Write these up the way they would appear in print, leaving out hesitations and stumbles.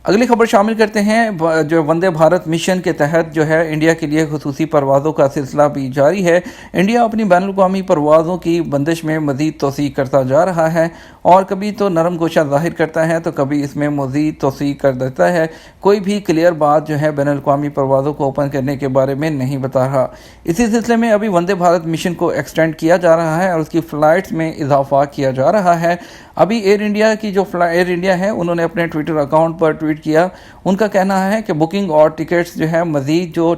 اگلی خبر شامل کرتے ہیں۔ جو وندے بھارت مشن کے تحت جو ہے انڈیا کے لیے خصوصی پروازوں کا سلسلہ بھی جاری ہے۔ انڈیا اپنی بین الاقوامی پروازوں کی بندش میں مزید توسیع کرتا جا رہا ہے، اور کبھی تو نرم گوشہ ظاہر کرتا ہے تو کبھی اس میں مزید توسیع کر دیتا ہے۔ کوئی بھی کلیئر بات جو ہے بین الاقوامی پروازوں کو اوپن کرنے کے بارے میں نہیں بتا رہا۔ اسی سلسلے میں ابھی وندے بھارت مشن کو ایکسٹینڈ کیا جا رہا ہے اور اس کی فلائٹس میں اضافہ کیا جا رہا ہے۔ ابھی ایئر انڈیا ہے، انہوں نے اپنے ٹویٹر اکاؤنٹ پر ٹویٹ کیا۔ ان کا کہنا ہے کہ بکنگ اور ٹکٹس جو ہے مزید جو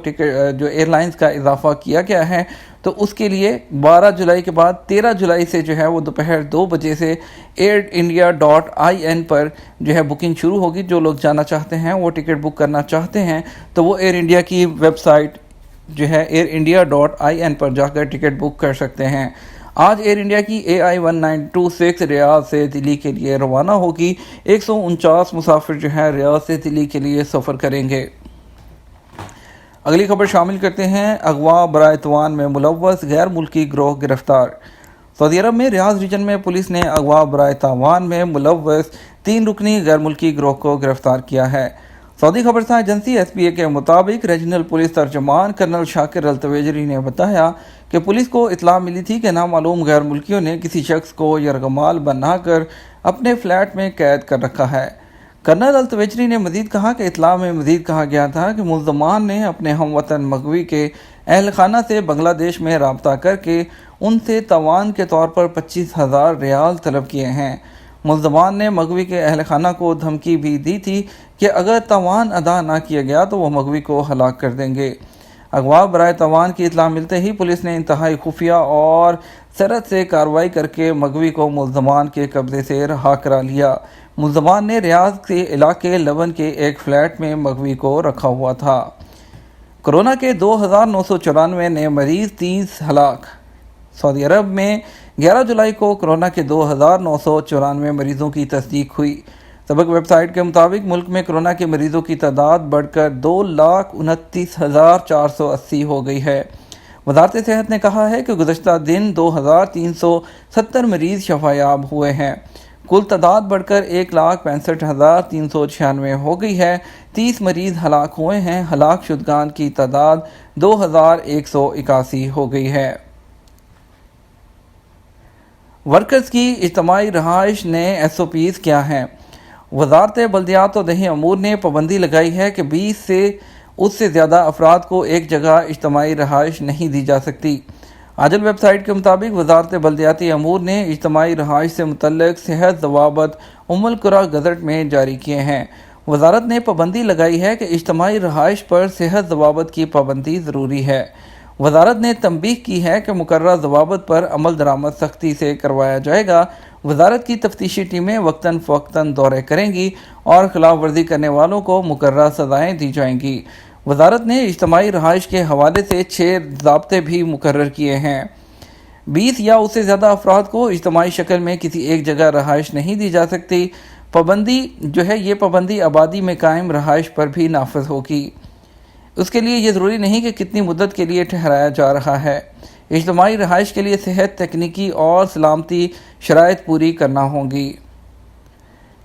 ایئر لائنز کا اضافہ کیا گیا ہے، تو اس کے لیے 12 جولائی کے بعد 13 جولائی سے جو ہے وہ دوپہر 2 بجے سے airindia.in پر جو ہے بکنگ شروع ہوگی۔ جو لوگ جانا چاہتے ہیں، وہ ٹکٹ بک کرنا چاہتے ہیں تو وہ ایئر انڈیا کی ویب سائٹ جو ہے airindia.in پر جا کر ٹکٹ بک کر سکتے ہیں۔ آج ایئر انڈیا کی AI-1926 ریاض سے دلی کے لیے روانہ ہوگی۔ 149 مسافر جو ہے ریاض سے دلی کے لیے سفر کریں گے۔ اگلی خبر شامل کرتے ہیں۔ اغوا برائے توان میں ملوث غیر ملکی گروہ گرفتار۔ سعودی عرب میں ریاض ریجن میں پولیس نے اغوا برائے تاوان میں ملوث 3 رکنی غیر ملکی گروہ کو گرفتار کیا ہے۔ سعودی خبرساں ایجنسی SPA کے مطابق ریجنل پولیس ترجمان کرنل شاکر التویجری نے بتایا کہ پولیس کو اطلاع ملی تھی کہ نامعلوم غیر ملکیوں نے کسی شخص کو یرغمال بنا کر اپنے فلیٹ میں قید کر رکھا ہے۔ کرنل التویجری نے مزید کہا کہ اطلاع میں مزید کہا گیا تھا کہ ملزمان نے اپنے ہم وطن مغوی کے اہل خانہ سے بنگلہ دیش میں رابطہ کر کے ان سے تاوان کے طور پر 25,000 ریال طلب کیے ہیں۔ ملزمان نے مغوی کے اہل خانہ کو دھمکی بھی دی تھی کہ اگر تاوان ادا نہ کیا گیا تو وہ مغوی کو ہلاک کر دیں گے۔ اغوا برائے تاوان کی اطلاع ملتے ہی پولیس نے انتہائی خفیہ اور سرعت سے کارروائی کر کے مغوی کو ملزمان کے قبضے سے رہا کرا لیا۔ ملزمان نے ریاض کے علاقے لبن کے ایک فلیٹ میں مغوی کو رکھا ہوا تھا۔ کورونا کے 2,994 نئے مریض، 30 ہلاک۔ سعودی عرب میں 11 جولائی کو کورونا کے 2,994 مریضوں کی تصدیق ہوئی۔ سبق ویب سائٹ کے مطابق ملک میں کورونا کے مریضوں کی تعداد بڑھ کر 2,29,480 ہو گئی ہے۔ وزارت صحت نے کہا ہے کہ گزشتہ دن 2,370 مریض شفا یاب ہوئے ہیں۔ کل تعداد بڑھ کر 1,65,396 ہو گئی ہے۔ 30 مریض ہلاک ہوئے ہیں۔ ہلاک شدگان کی تعداد 2,181 ہو گئی ہے۔ ورکرز کی اجتماعی رہائش نئے SOPs کیا ہیں؟ وزارت بلدیات و دیہی امور نے پابندی لگائی ہے کہ 20 سے اس سے زیادہ افراد کو ایک جگہ اجتماعی رہائش نہیں دی جا سکتی۔ عاجل ویب سائٹ کے مطابق وزارت بلدیاتی امور نے اجتماعی رہائش سے متعلق صحت ضوابط القرى گزٹ میں جاری کیے ہیں۔ وزارت نے پابندی لگائی ہے کہ اجتماعی رہائش پر صحت ضوابط کی پابندی ضروری ہے۔ وزارت نے تنبیہ کی ہے کہ مقررہ ضوابط پر عمل درآمد سختی سے کروایا جائے گا۔ وزارت کی تفتیشی ٹیمیں وقتاً فوقتاً دورے کریں گی اور خلاف ورزی کرنے والوں کو مقررہ سزائیں دی جائیں گی۔ وزارت نے اجتماعی رہائش کے حوالے سے 6 ضابطے بھی مقرر کیے ہیں۔ 20 یا اس سے زیادہ افراد کو اجتماعی شکل میں کسی ایک جگہ رہائش نہیں دی جا سکتی۔ پابندی جو ہے یہ پابندی آبادی میں قائم رہائش پر بھی نافذ ہوگی۔ اس کے لیے یہ ضروری نہیں کہ کتنی مدت کے لیے ٹھہرایا جا رہا ہے۔ اجتماعی رہائش کے لیے صحت، تکنیکی اور سلامتی شرائط پوری کرنا ہوں گی۔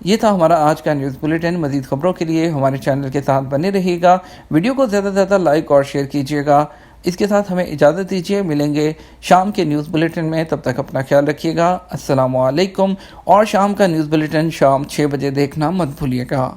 یہ تھا ہمارا آج کا نیوز بلیٹن۔ مزید خبروں کے لیے ہمارے چینل کے ساتھ بنے رہیے گا۔ ویڈیو کو زیادہ سے زیادہ لائک اور شیئر کیجیے گا۔ اس کے ساتھ ہمیں اجازت دیجیے، ملیں گے شام کے نیوز بلیٹن میں۔ تب تک اپنا خیال رکھیے گا۔ السلام علیکم۔ اور شام کا نیوز بلیٹن شام 6 بجے دیکھنا مت بھولیے گا۔